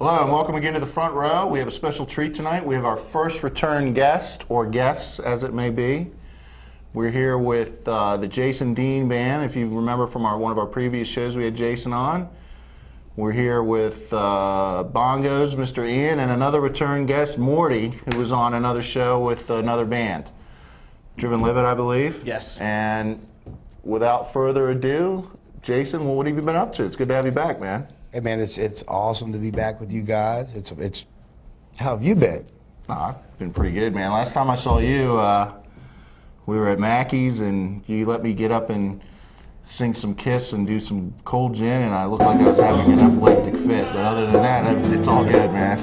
Hello and welcome again to the front row. We have a special treat tonight. We have our first return guest, or guests as it may be. We're here with the Jason Dean Band. If you remember from one of our previous shows, we had Jason on. We're here with Bongos, Mr. Ian, and another return guest, Morty, who was on another show with another band. Driven Livid, I believe. Yes. And without further ado, Jason, what have you been up to? It's good to have you back, man. Hey man, it's awesome to be back with you guys. It's how have you been? I've been pretty good, man. Last time I saw you, we were at Mackey's, and you let me get up and sing some Kiss and do some cold gin, and I looked like I was having an epileptic fit. But other than that, it's all good, man.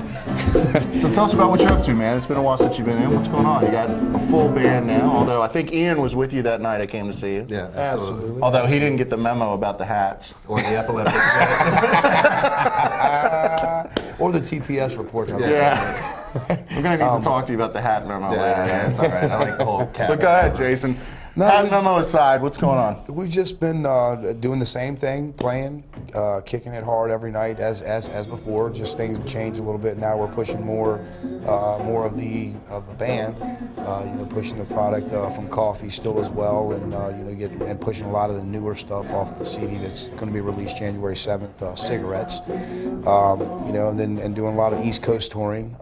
So tell us about what you're up to, man. It's been a while since you've been in. What's going on? You got a full band now, although I think Ian was with you that night I came to see you. Yeah, absolutely. Although he didn't get the memo about the hats. Or the epileptic fit. Or the TPS reports. Yeah. We're going to need to talk to you about the hat memo later. Yeah, it's all right. I like the whole cat. But go ahead, Jason. Hat memo aside, what's going on? We've just been doing the same thing, playing, kicking it hard every night as before. Just things have changed a little bit. Now we're pushing more of the band, pushing the product from coffee still as well, and and pushing a lot of the newer stuff off the CD that's going to be released January 7th. Cigarettes, and doing a lot of East Coast touring.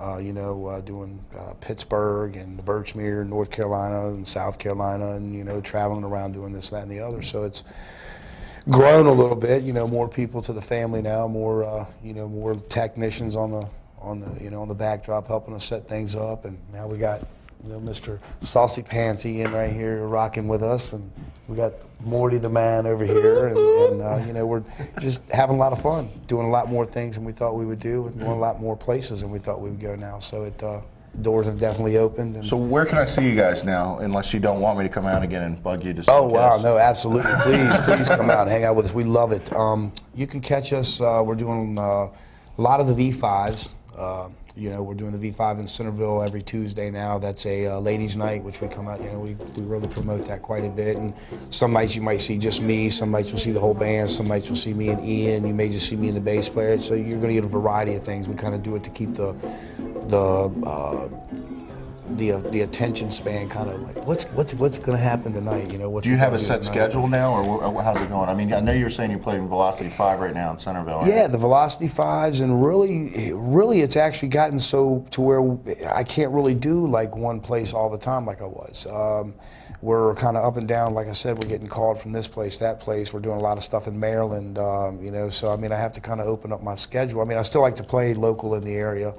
Doing Pittsburgh and Birchmere, North Carolina, and South Carolina, and traveling around doing this, that, and the other. So it's grown a little bit. More people to the family now. More more technicians on the backdrop helping us set things up. And now we got Mr. Saucy Pansy in right here rocking with us, and we got Morty the man over here, and we're just having a lot of fun, doing a lot more things than we thought we would do, and going a lot more places than we thought we would go now. So doors have definitely opened. So where can I see you guys now, unless you don't want me to come out again and bug you to Oh, wow, no, absolutely. Please come out and hang out with us. We love it. You can catch us. We're doing a lot of the V5s. We're doing the V5 in Centerville every Tuesday now. That's a ladies' night, which we come out. We really promote that quite a bit. And some nights you might see just me. Some nights you'll see the whole band. Some nights you'll see me and Ian. You may just see me and the bass player. So you're going to get a variety of things. We kind of do it to keep the attention span kind of like what's going to happen tonight? Do you have a set schedule now, or how's it going? I mean, I know you're saying you're playing Velocity 5 right now in Centerville. Yeah, the Velocity 5s, and really, it's actually gotten so to where I can't really do like one place all the time like I was. We're kind of up and down. Like I said, we're getting called from this place, that place. We're doing a lot of stuff in Maryland, So, I mean, I have to kind of open up my schedule. I mean, I still like to play local in the area.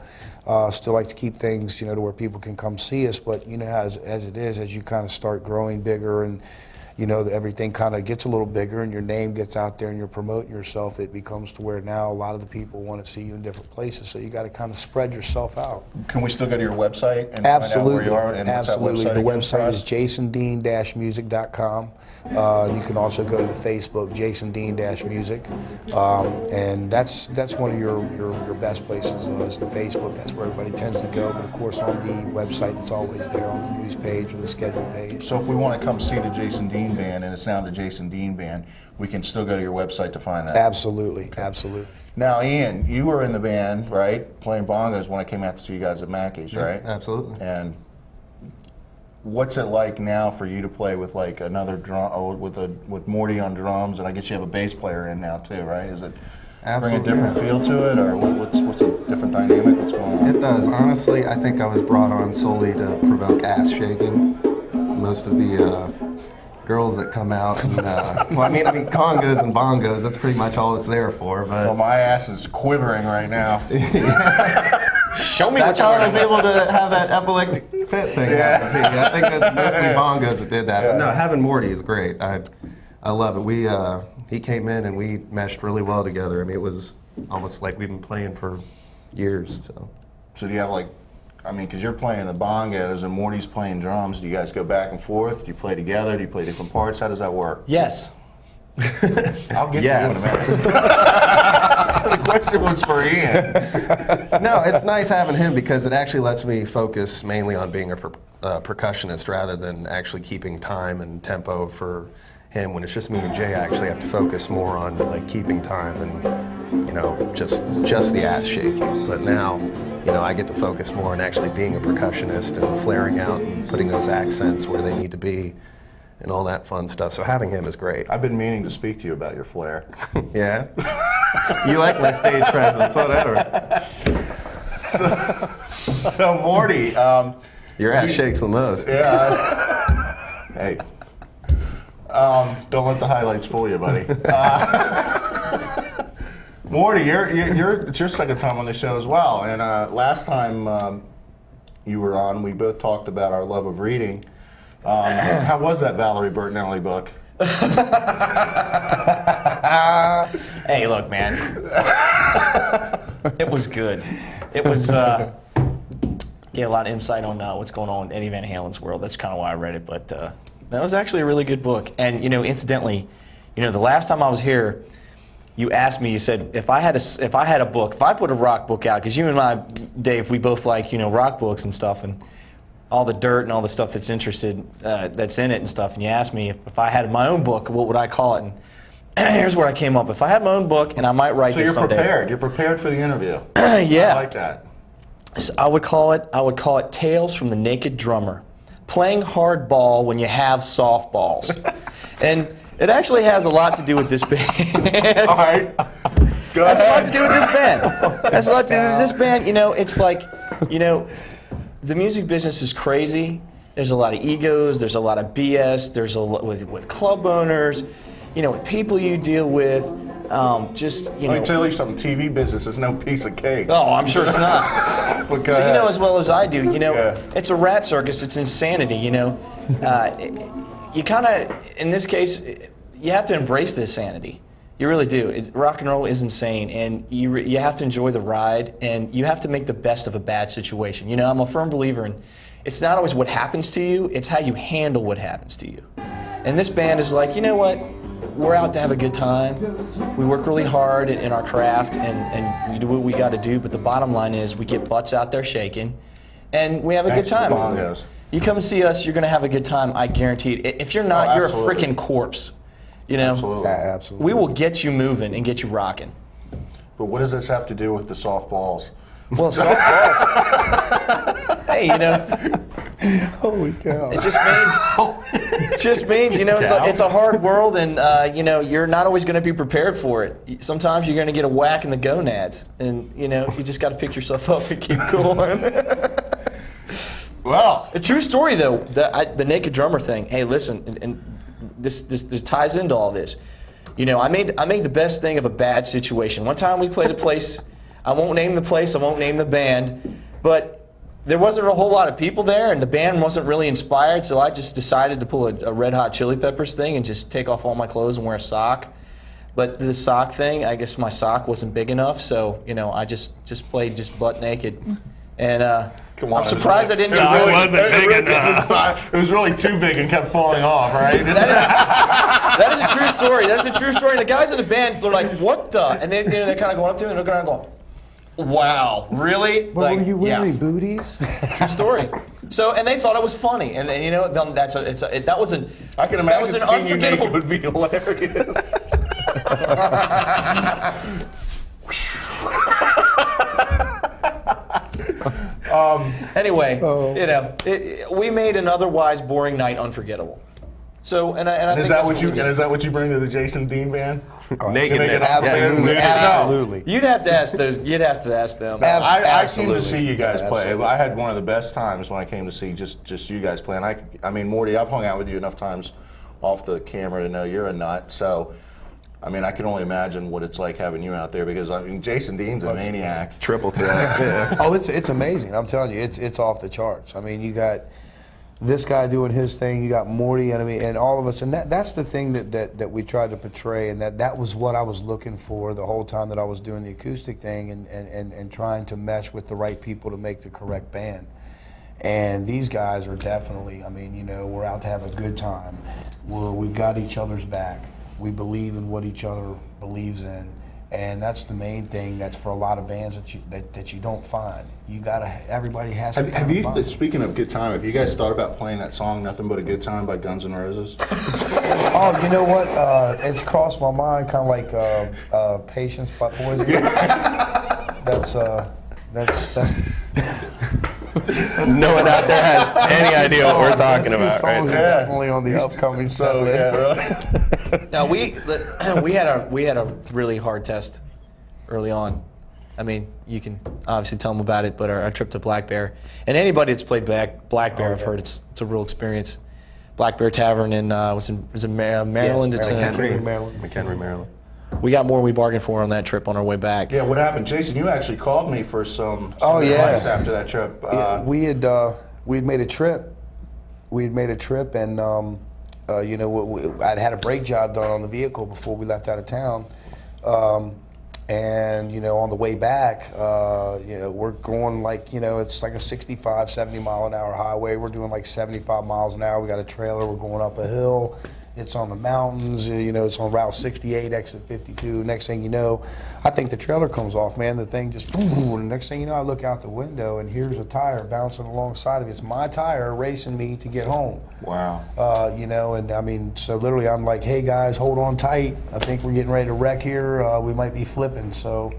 Still like to keep things, to where people can come see us. But, as it is, as you kind of start growing bigger and, everything kind of gets a little bigger and your name gets out there and you're promoting yourself, it becomes to where now a lot of the people want to see you in different places. So you got to kind of spread yourself out. Can we still go to your website and Absolutely. find out where you are? And Absolutely. What's that The website website is jasondean-music.com. You can also go to the Facebook, Jason Dean-Music, and that's one of your best places is the Facebook. That's where everybody tends to go. But of course, on the website, it's always there on the news page or the schedule page. So if we want to come see the Jason Dean Band, and it's now the Jason Dean Band, we can still go to your website to find that. Absolutely, okay. Absolutely. Now, Ian, you were in the band, right, playing bongos when I came out to see you guys at Mackey's, right? Absolutely. And what's it like now for you to play with like another drum, with Morty on drums, and I guess you have a bass player in now too, right? Is it bring a different feel to it, or what's a different dynamic? What's going on? It does. Honestly, I think I was brought on solely to provoke ass shaking. Most of the girls that come out, and, congos and bongos, that's pretty much all it's there for. But well, my ass is quivering right now. Show me. That's how I was able to have that epileptic fit thing. Yeah. I think that's mostly bongos that did that. Yeah. But no, having Morty is great. I love it. He came in and we meshed really well together. I mean, it was almost like we've been playing for years. So do you have because you're playing the bongos and Morty's playing drums. Do you guys go back and forth? Do you play together? Do you play different parts? How does that work? Yes. I'll get to you in a minute. The question was for Ian. No, it's nice having him because it actually lets me focus mainly on being a percussionist rather than actually keeping time and tempo for him. When it's just me and Jay, I actually have to focus more on keeping time and you know, just the ass shaking. But now, you know, I get to focus more on actually being a percussionist and flaring out and putting those accents where they need to be and all that fun stuff. So having him is great. I've been meaning to speak to you about your flair. Yeah? You like my stage presence, whatever. So Morty, your ass shakes the most. Yeah. Hey, don't let the highlights fool you, buddy. Morty, it's your second time on the show as well, and last time you were on, we both talked about our love of reading. How was that Valerie Bertinelli book? Hey, look, man. It was good. It was get a lot of insight on what's going on in Eddie Van Halen's world. That's kind of why I read it. But that was actually a really good book. And you know, incidentally, you know, the last time I was here, you asked me. You said if I had a book, if I put a rock book out, because you and I, Dave, we both like, you know, rock books and stuff, and all the dirt and all the stuff that's that's in it and stuff. And you asked me if I had my own book, what would I call it? And here's where I came up. If I had my own book, and I might write this someday. So you're prepared. You're prepared for the interview. Yeah. I like that. So I would call it Tales from the Naked Drummer. Playing hardball when you have softballs. And it actually has a lot to do with this band. All right. Go Has a lot ahead. to do with this band. Has a lot to do with this band. You know, it's like, you know, the music business is crazy. There's a lot of egos. There's a lot of BS. There's a lot with club owners. You know, with people you deal with. Just, you know. Let me tell you something. TV business is no piece of cake. Oh, I'm sure it's not. But go So you ahead. know as well as I do, you know, Yeah. it's a rat circus. It's insanity, you know. You kind of, in this case, you have to embrace this sanity. You really do. Rock and roll is insane, and you have to enjoy the ride, and you have to make the best of a bad situation. You know, I'm a firm believer in it's not always what happens to you, it's how you handle what happens to you. And this band is like, you know what? We're out to have a good time. We work really hard in our craft, and we do what we got to do, but the bottom line is we get butts out there shaking, and we have a good time. Absolutely, yes. You come and see us, you're going to have a good time, I guarantee it. If you're not, you're a absolutely. freaking corpse. You know? Absolutely. Absolutely. We will get you moving and get you rocking. But what does this have to do with the softballs? Well, softballs. Hey, you know, Holy cow. it just means, you know, it's a hard world, and you know, you're not always going to be prepared for it. Sometimes you're going to get a whack in the gonads, and you know, you just got to pick yourself up and keep going. Well, A true story, though, the Naked Drummer thing. Hey, listen, and this ties into all this. You know, I made the best thing of a bad situation. One time we played a place. I won't name the place. I won't name the band, but there wasn't a whole lot of people there, and the band wasn't really inspired. So I just decided to pull a Red Hot Chili Peppers thing and just take off all my clothes and wear a sock. But the sock thing, I guess my sock wasn't big enough, so you know, I just played butt naked. And come on, I'm surprised I didn't get really, really. it was really too big and kept falling off, right? That is a true story. That is a true story. And the guys in the band, they're like, "What the?" And then, you know, they're kind of going up to me and they're kind of going, "Wow, really?" What like, were you wearing, yeah, booties? true story. So, and they thought it was funny, and you know, that was an I can that was imagine an seeing you unforgettable. naked would be hilarious. Anyway, you know, we made an otherwise boring night unforgettable. So, and I And think is that that's what you bring to the Jason Dean band? Nakedness. Absolutely. Yeah. Absolutely. You'd have to ask those. You'd have to ask them. I came to Absolutely. see you guys Yeah, play. absolutely. I had one of the best times when I came to see just you guys play. And I mean, Morty, I've hung out with you enough times off the camera to know you're a nut. So, I mean, I can only imagine what it's like having you out there because I mean, Jason Dean's a maniac. Triple threat. Yeah. Oh, it's amazing. I'm telling you, it's off the charts. I mean, you got this guy doing his thing, you got Morty, and I mean, and all of us, and that's the thing that we tried to portray, and that was what I was looking for the whole time that I was doing the acoustic thing and trying to mesh with the right people to make the correct band. And these guys are definitely, I mean, you know, we're out to have a good time. We've got each other's back. We believe in what each other believes in. And that's the main thing. That's for a lot of bands that you don't find. You gotta. Everybody has to. Have you? Speaking of good time, have you guys thought about playing that song "Nothing But a Good Time" by Guns N' Roses? Oh, you know what? It's crossed my mind, kind of like "Patience" by Poison. That's. No one out there has any idea what we're talking about, right? Songs are definitely on the upcoming set list. Now we had a really hard test early on. I mean, you can obviously tell them about it, but our trip to Black Bear, and anybody that's played Black Bear, I've heard it's a real experience. Black Bear Tavern in was in Maryland. Yes, it's McHenry, Maryland. McHenry, Maryland. We got more than we bargained for on that trip on our way back. Yeah, what happened, Jason? You actually called me for some advice after that trip. We had made a trip. We had made a trip, and you know, I'd had a brake job done on the vehicle before we left out of town. And you know, on the way back, you know, we're going like, you know, it's like a 65, 70 mile an hour highway. We're doing like 75 miles an hour. We got a trailer. We're going up a hill. It's on the mountains, you know, it's on Route 68, exit 52. Next thing you know, I think the trailer comes off, man. The thing just, and next thing you know, I look out the window and here's a tire bouncing alongside of it. It's my tire racing me to get home. Wow. You know, and I mean, so literally I'm like, hey guys, hold on tight. I think we're getting ready to wreck here. We might be flipping. So.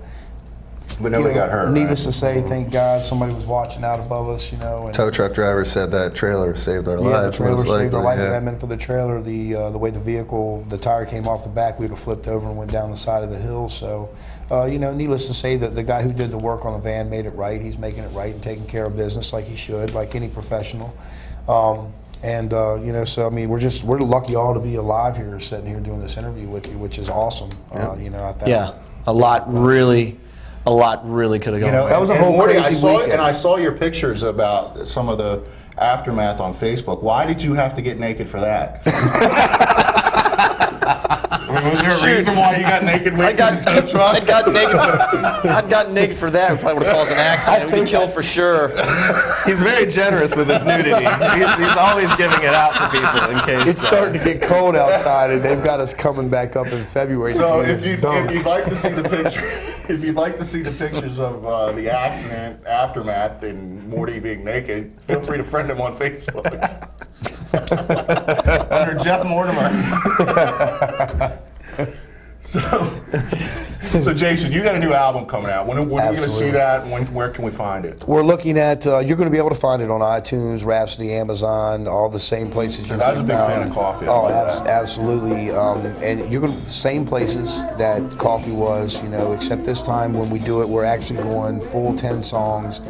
But nobody got hurt. Needless to say, thank God somebody was watching out above us, you know. And tow truck driver said that trailer saved our lives. The trailer saved our life. Yeah. If that meant for the trailer, the way the vehicle, the tire came off the back, we would have flipped over and went down the side of the hill. So, you know, needless to say, that the guy who did the work on the van made it right. He's making it right and taking care of business like he should, like any professional. And you know, so I mean, we're lucky all to be alive here, sitting here doing this interview with you, which is awesome. You know, I think. A lot really could have gone. You know, wrong. that was a whole Morty, crazy weekend. And I saw your pictures about some of the aftermath on Facebook. Why did you have to get naked for that? Was there a reason why you got naked with the tow truck? I'd gotten naked for that. We probably would have caused an accident. We'd be killed for sure. He's very generous with his nudity. He's always giving it out to people in case. It's starting to get cold outside, and they've got us coming back up in February. So if you'd like to see the picture, if you'd like to see the pictures of the accident aftermath and Morty being naked, feel free to friend him on Facebook under Jeff Mortimer. So Jason, you got a new album coming out. When are we going to see that? Where can we find it? We're looking at, you're going to be able to find it on iTunes, Rhapsody, Amazon, all the same places. I was a big fan of Coffee. Absolutely. And you're going to, same places that Coffee was, you know, except this time when we do it, we're actually going full 10 songs.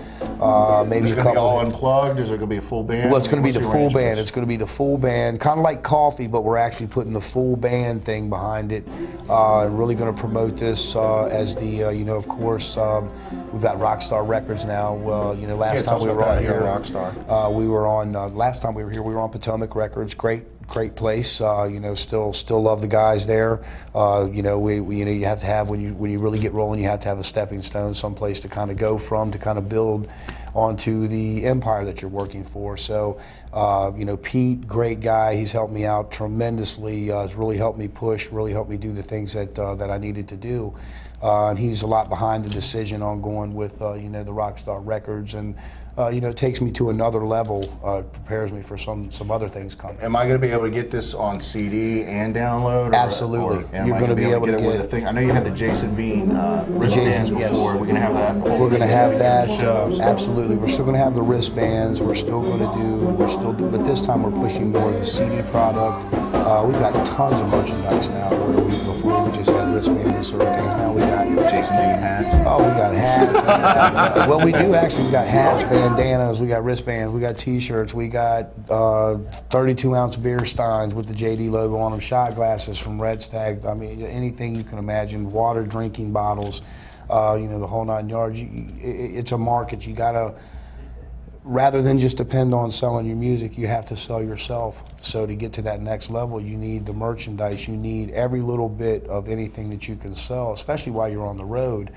Maybe is it going to be all unplugged? Is it going to be a full band? Well, it's going to be the full band. It's going to be the full band, kind of like Coffee, but we're actually putting the full band thing behind it, and really going to promote this as the, you know, of course, we've got Rockstar Records now. You know, last time we were on here, Rockstar. We were on. Last time we were here, we were on Potomac Records. Great place. You know, still love the guys there. You know, we you know, you have to have, when you really get rolling, you have to have a stepping stone, someplace to kind of go from, to kind of build onto the empire that you're working for. So, you know, Pete, great guy. He's helped me out tremendously. Has really helped me push, really helped me do the things that I needed to do. And he's a lot behind the decision on going with, you know, the Rockstar Records, and you know, it takes me to another level, prepares me for some other things coming. Am I going to be able to get this on CD and download? Absolutely. You're going to be able to get it with a thing? I know you had the Jason Bean wristbands before. Yes. We're going to have that. We're going to have that. Absolutely. We're still going to have the wristbands. We're still going to do. But this time we're pushing more of the CD product. We've got tons of merchandise now. Where before we just had wristbands and sort of things. Now we got Jason Bean hats. Oh, we got hats. Well, we do actually. We got hats, bandanas. We got wristbands. We got T-shirts. We got 32-ounce beer steins with the JD logo on them. Shot glasses from Red Stag. I mean, anything you can imagine. Water, drinking bottles. You know, the whole 9 yards. It's a market. You gotta. Rather than just depend on selling your music, you have to sell yourself. So to get to that next level, you need the merchandise. You need every little bit of anything that you can sell, especially while you're on the road.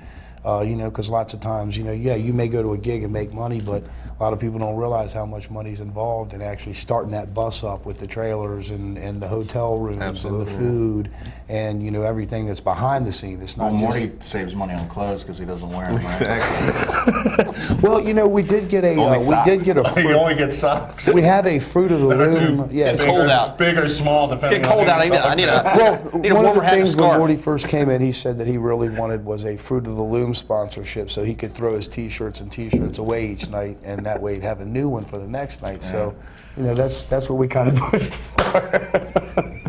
You know, because lots of times, you know, yeah, you may go to a gig and make money, but a lot of people don't realize how much money's involved in actually starting that bus up with the trailers and the hotel rooms and the food and, you know, everything that's behind the scene. It's not just... Morty saves money on clothes because he doesn't wear them. Right? Exactly. Well, you know, we did get a... He only gets socks. We have a Fruit of the Loom. Yeah, It's cold out. Big or small, depending It's getting cold on out. I need a One of warmer the hat and things when scarf. Morty first came in, he said that he really wanted was a Fruit of the Loom sponsorship so he could throw his T-shirts and T-shirts away each night, and that way he'd have a new one for the next night. So, you know, that's what we kind of pushed for.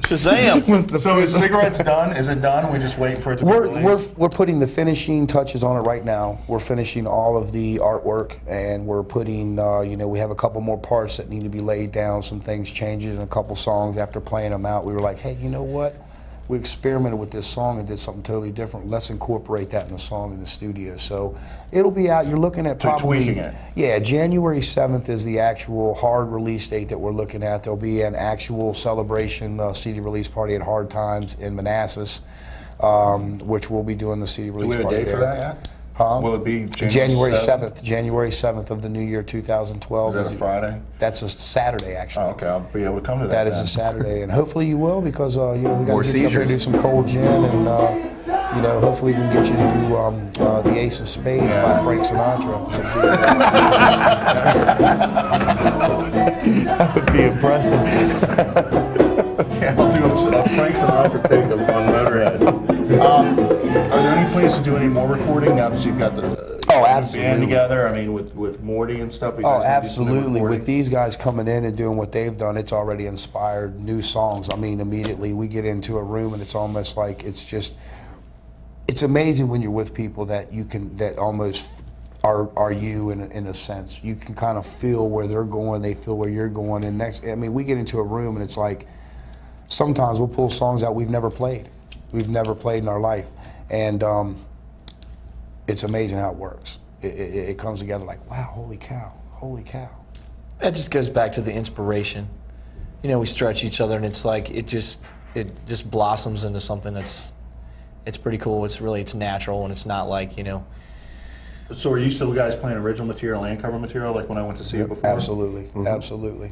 Shazam! So is cigarettes done? Is it done? We just waiting for it to be released? We're putting the finishing touches on it right now. We're finishing all of the artwork, and we're putting, you know, we have a couple more parts that need to be laid down, some things changed in a couple songs. After playing them out, we were like, hey, you know what? We experimented with this song and did something totally different. Let's incorporate that in the song in the studio. So it'll be out. You're looking at probably... tweaking it. Yeah, January 7th is the actual hard release date that we're looking at. There'll be an actual celebration CD release party at Hard Times in Manassas, which we'll be doing the CD Do release we have a party date for there. that yet? Huh? Will it be January 7th? January 7th of the new year 2012. Is that a Friday? That's a Saturday, actually. Oh, okay. I'll be able to come to that. That is then. a Saturday, and hopefully you will, because you know, we got More to get you up here and do seizures. some cold gin, and you know, hopefully we can get you to do the Ace of Spades by Frank Sinatra. That would be impressive. Yeah, I'll do a Frank Sinatra take on Motorhead. Are there any plans to do any more recording now that you've got the absolutely. band together? I mean, with Morty and stuff. You Oh, guys gonna do some new absolutely. recording? With these guys coming in and doing what they've done, it's already inspired new songs. I mean, immediately we get into a room and it's almost like it's amazing when you're with people that almost are you in a sense. You can kind of feel where they're going, they feel where you're going. And I mean, we get into a room and it's like, sometimes we'll pull songs out we've never played in our life. And it's amazing how it works. It comes together like, wow, holy cow. That just goes back to the inspiration. You know, we stretch each other, and it's like it just blossoms into something it's pretty cool. It's natural, and it's not like, you know. So are you still guys playing original material and cover material like when I went to see you before? Absolutely, absolutely.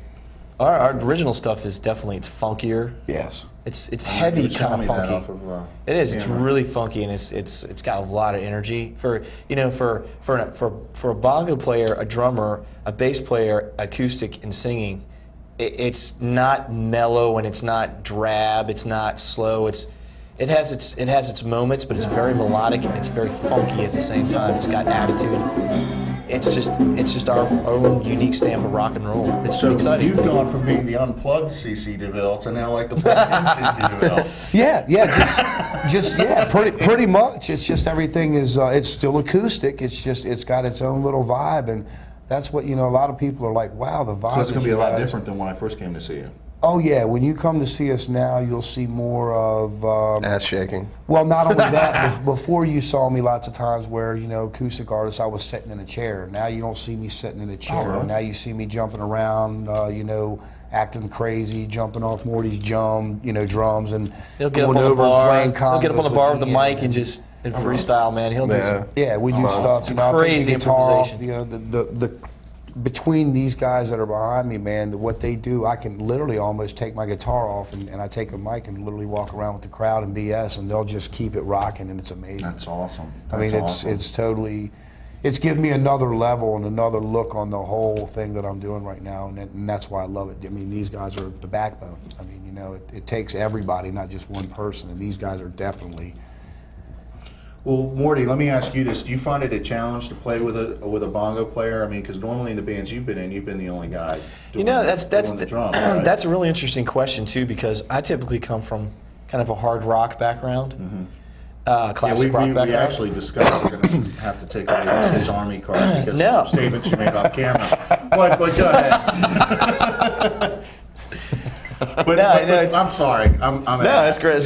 Our original stuff is definitely, it's funkier. Yes. It's heavy, kind of funky. It is. It's camera. really funky, and it's got a lot of energy. For a bongo player, a drummer, a bass player, acoustic and singing, it's not mellow and it's not drab. It's not slow. It has its moments, but it's very melodic and it's very funky at the same time. It's got attitude. It's just our own unique stamp of rock and roll. It's So exciting. you've gone from being the unplugged CC DeVille to now like the plugged-in CC DeVille. Pretty much. It's just everything is it's still acoustic. It's got its own little vibe, and that's what, you know, a lot of people are like, wow, the vibe. So it's going to that be a you lot guys- different than when I first came to see you. Oh yeah, when you come to see us now, you'll see more of. Ass shaking. Well, not only that, before you saw me lots of times where, you know, acoustic artists, I was sitting in a chair. Now you don't see me sitting in a chair. really? Now you see me jumping around, you know, acting crazy, jumping off Morty's drums, and He'll get up going on the over and bar. playing He'll get up on the combos bar with the yeah, mic and just freestyle, man. He'll do Yeah. some. Yeah, we do stuff. You know, I'll Crazy take the guitar off, improvisation. you know, the between these guys that are behind me, man, what they do, I can literally almost take my guitar off and I take a mic and literally walk around with the crowd and BS, and they'll just keep it rocking, and it's amazing. That's awesome. I mean, it's totally, it's given me another level and another look on the whole thing that I'm doing right now, and that's why I love it. I mean, these guys are the backbone. I mean, you know, it takes everybody, not just one person, and these guys are definitely. Well, Morty, let me ask you this: do you find it a challenge to play with a bongo player? I mean, because normally in the bands you've been the only guy doing, You know, that's doing the drums, right? that's a really interesting question too, because I typically come from kind of a hard rock background, classic rock we background. actually discussed we're going to have to take away his Army card because No. of some statements you made off camera. But go ahead. But it's- I'm sorry. I'm No, that's great.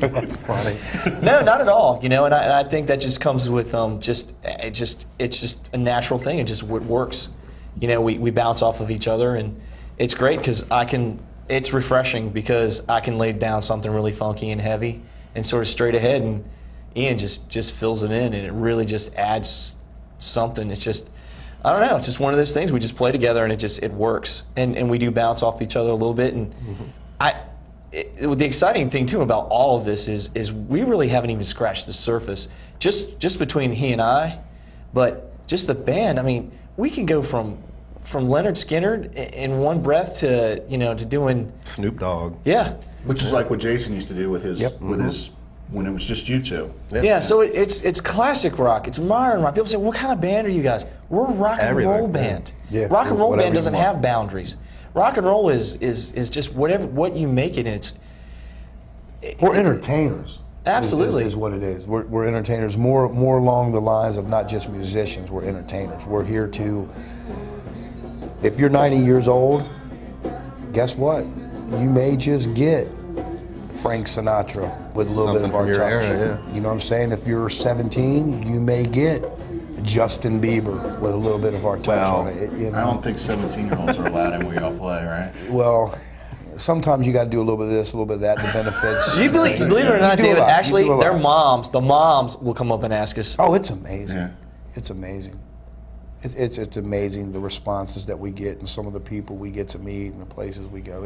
It's funny. No, not at all. You know, and I think that just comes with it's just a natural thing. It just works. You know, we bounce off of each other, and it's great because it's refreshing because I can lay down something really funky and heavy and sort of straight ahead, and Ian just fills it in, and it really just adds something. It's just, I don't know, it's just one of those things. We just play together, and it works, and we do bounce off each other a little bit. And the exciting thing too about all of this is we really haven't even scratched the surface just between he and I, but just the band. I mean, we can go from Leonard Skinner in one breath to to doing Snoop Dogg. Yeah, which is like what Jason used to do with his his when it was just you two. Yeah, so it's classic rock. It's modern rock. People say, "What kind of band are you guys?" We're a rock and roll band. Yeah, rock and roll band doesn't you want. have boundaries. Rock and roll is just what you make it, and We're entertainers. Absolutely. Is what it is. We're entertainers, more along the lines of not just musicians. We're entertainers. We're here to. If you're 90 years old, guess what? You may just get Frank Sinatra with a little bit of our Something from your touch. era, yeah. You know what I'm saying? If you're 17, you may get Justin Bieber with a little bit of our touch on it. You know? I don't think 17-year-olds are allowed in where y'all play, right? Well, sometimes you got to do a little bit of this, a little bit of that, the benefits. You believe it or not, You do a David, lot. actually, You do a lot. the moms will come up and ask us. Oh, it's amazing. Yeah. It's amazing. It's amazing the responses that we get and some of the people we get to meet and the places we go.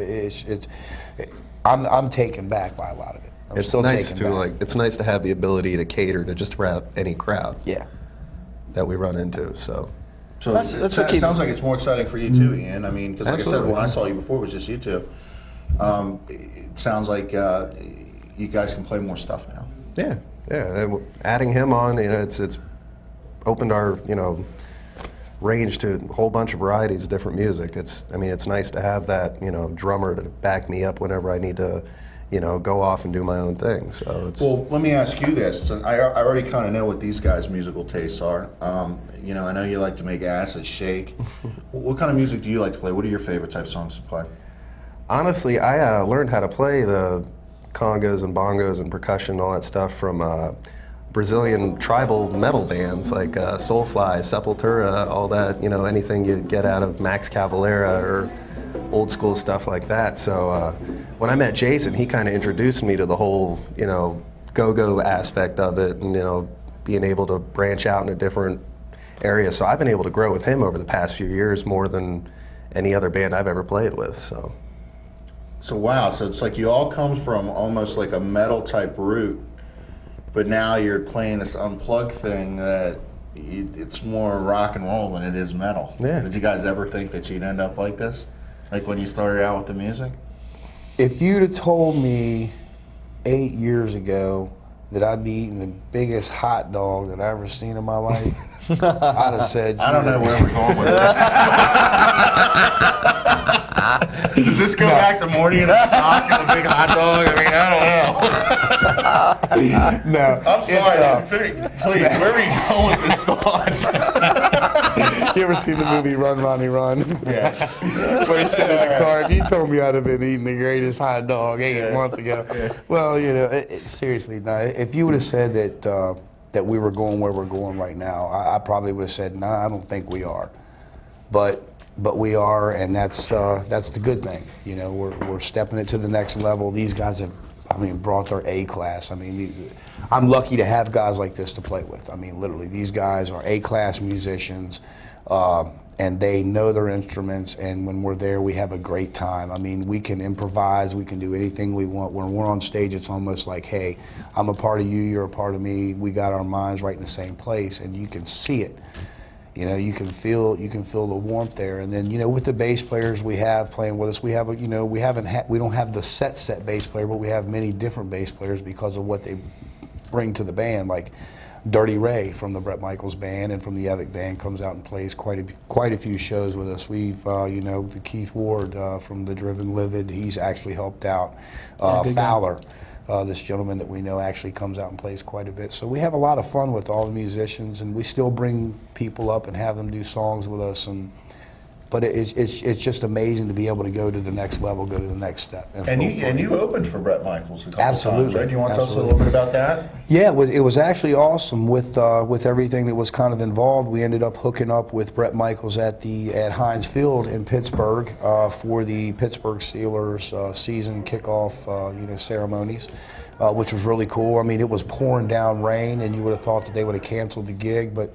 I'm taken back by a lot of it. I'm It's still nice taken to back. it's nice to have the ability to cater to just about any crowd Yeah. that we run into. So So That's what it keeps- sounds like it's more exciting for you too, Ian. I mean, because like I said, Absolutely. when I saw you before, it was just you two. It sounds like you guys can play more stuff now. yeah. And adding him on, it's opened our range to a whole bunch of varieties of different music. It's nice to have that drummer to back me up whenever I need to go off and do my own thing. So it's Well, let me ask you this. I already kind of know what these guys' musical tastes are. I know you like to make asses shake. What kind of music do you like to play? What are your favorite type songs to play? honestly, I learned how to play the congas and bongos and percussion and all that stuff from Brazilian tribal metal bands like Soulfly, Sepultura, all that, anything you get out of Max Cavalera or old school stuff like that. So when I met Jason, he kind of introduced me to the whole, go-go aspect of it and, being able to branch out into different areas. So I've been able to grow with him over the past few years more than any other band I've ever played with. So wow, so it's like you all come from almost like a metal type root, but now you're playing this unplugged thing that it's more rock and roll than it is metal. Yeah. Did you guys ever think that you'd end up like this? Like when you started out with the music? If you'd have told me 8 years ago that I'd be eating the biggest hot dog that I ever seen in my life, I'd have said, I don't know where we're going with this. Does this go back to Morty and the sock and the big hot dog? I mean, I don't know. No. I'm sorry. Please, where are you going with this thought? You ever seen the movie Run, Ronnie, Run? Yes. Where he's sitting in the car. If you told me I'd have been eating the greatest hot dog 8 months ago. Well, seriously, no. If you would have said that we were going where we're going right now, I probably would have said, nah, I don't think we are. But we are, and that's the good thing. We're stepping it to the next level. These guys have, brought their A class. I'm lucky to have guys like this to play with. Literally, these guys are A-class musicians, and they know their instruments, and when we're there, we have a great time. We can improvise, we can do anything we want. When we're on stage, it's almost like, hey, I'm a part of you, you're a part of me, we got our minds right in the same place, and you can see it. You can feel the warmth there, and then with the bass players we have playing with us, we have we don't have the set bass player, but we have many different bass players because of what they bring to the band. Like Dirty Ray from the Bret Michaels band and from the Evic band comes out and plays quite a few shows with us. We've the Keith Ward from the Driven Livid, he's actually helped out. Fowler. This gentleman that we know actually comes out and plays quite a bit. So we have a lot of fun with all the musicians, and we still bring people up and have them do songs with us. But it's just amazing to be able to go to the next level, go to the next step. And you opened for Bret Michaels a couple Absolutely. times, right? Do you want to tell us a Absolutely. little bit about that? Yeah, it was actually awesome with everything that was kind of involved. We ended up hooking up with Bret Michaels at Heinz Field in Pittsburgh for the Pittsburgh Steelers season kickoff ceremonies. which was really cool. I mean, it was pouring down rain, and you would have thought that they would have canceled the gig, but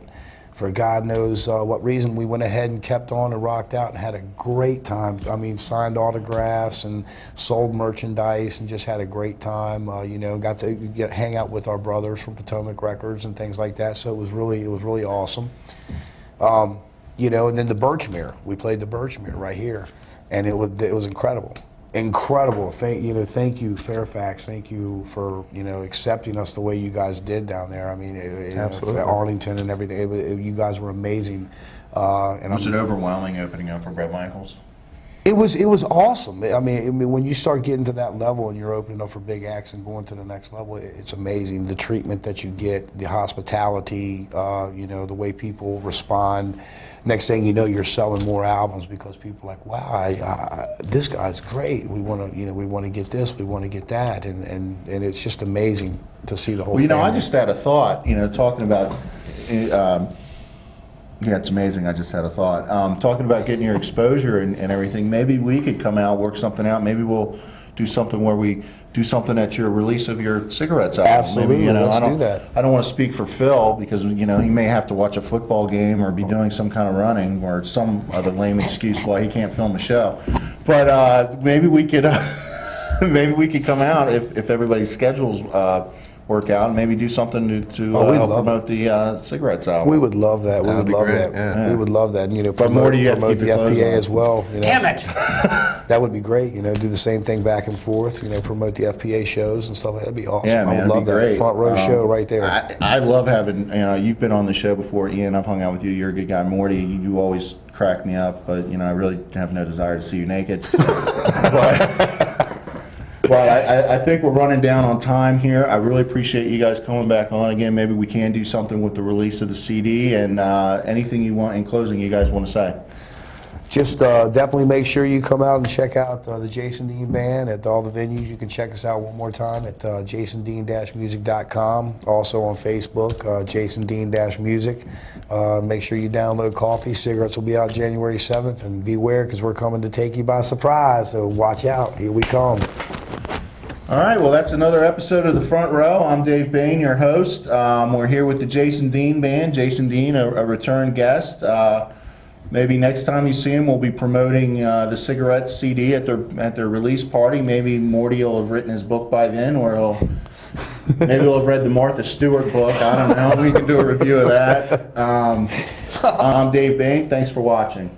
for God knows what reason, we went ahead and kept on and rocked out and had a great time. I mean, signed autographs and sold merchandise and just had a great time. You know, got to hang out with our brothers from Potomac Records and things like that. So it was really awesome. You know, and then the Birchmere. We played the Birchmere right here, and it was incredible. Incredible. Thank you, Fairfax. Thank you for accepting us the way you guys did down there. I mean, absolutely. Arlington and everything. You guys were amazing. And was it overwhelming opening up for Bret Michaels? It was awesome. I mean, when you start getting to that level and you're opening up for big acts and going to the next level, it's amazing. The treatment that you get, the hospitality, the way people respond. Next thing you know, you're selling more albums because people are like, wow, this guy's great. We want to get this, we want to get that, and it's just amazing to see the whole. Well, family. I just had a thought. Talking about. Yeah, it's amazing. I just had a thought. Talking about getting your exposure and everything, maybe we could come out, work something out. Maybe we'll do something where we do something at your release of your Cigarettes album. Absolutely, maybe, let's do that. I don't want to speak for Phil because he may have to watch a football game or be doing some kind of running or some other lame excuse why he can't film a show. But maybe we could come out if everybody's schedules work out and maybe do something to help promote the Cigarettes album. We would love that. We would love that. Yeah. We would love that. But Morty, you have to promote keep the your clothes FPA on. as well. Damn it! That would be great. Do the same thing back and forth. Promote the FPA shows and stuff. That'd be awesome. Yeah, man, I would love that'd be great. that front row show right there. I love having, you've been on the show before, Ian. I've hung out with you. You're a good guy. Morty, you always crack me up, but I really have no desire to see you naked. But I think we're running down on time here. I really appreciate you guys coming back on again. Maybe we can do something with the release of the CD and anything you want in closing you guys want to say. Just definitely make sure you come out and check out the Jason Dean Band at all the venues. You can check us out one more time at jasondean-music.com. Also on Facebook, Jason Dean-Music. Make sure you download Coffee. Cigarettes will be out January 7th. And beware, because we're coming to take you by surprise. So watch out. Here we come. All right, well, that's another episode of The Front Row. I'm Dave Bain, your host. We're here with the Jason Dean Band. Jason Dean, a return guest. Maybe next time you see him, we'll be promoting the Cigarettes CD at their release party. Maybe Morty will have written his book by then, or maybe he'll have read the Martha Stewart book. I don't know. We can do a review of that. I'm Dave Bain. Thanks for watching.